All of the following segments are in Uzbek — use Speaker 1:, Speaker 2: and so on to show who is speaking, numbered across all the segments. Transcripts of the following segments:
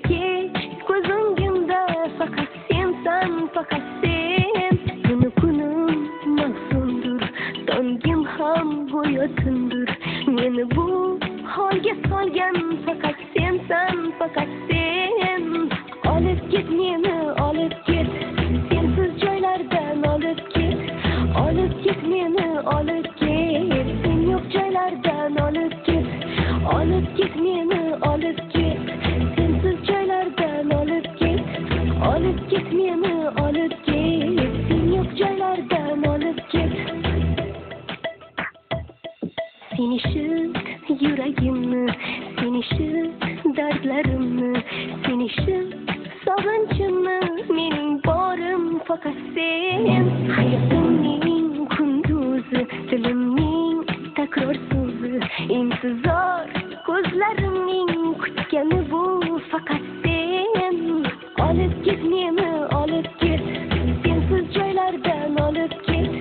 Speaker 1: kech ko'z o'ngimda faqat sensan, faqat sen. Tunu kunim mavsumdur, tongim ham go'yo tundur. Meni bu holga solgan faqat sensan, faqat sen. Olib ket meni, olib ket, sensiz joylardan olib ket. Olib ket meni, olib ket, sen yo'q joylardan olib ket. Olib ket meni, olib ket, sensiz joylardan olib ket. Olib ket meni, olib ket, sen yo'q joylardan olib ket. Sen ishit yuragimni, sen ishit dardlarimni, sen ishit sog'inchimni, mening borim faqat sen. Hayotimning kunduzi, dilimning takror so'zi, intizor ko'zlarimning kutgani bu faqat sen. Olib ket meni, olib ket, sensiz joylardan olib ket.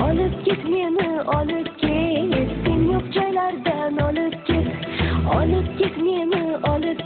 Speaker 1: Olib ket meni, olib ket, sen yo'q joylardan olib ket. Olib ket meni, olib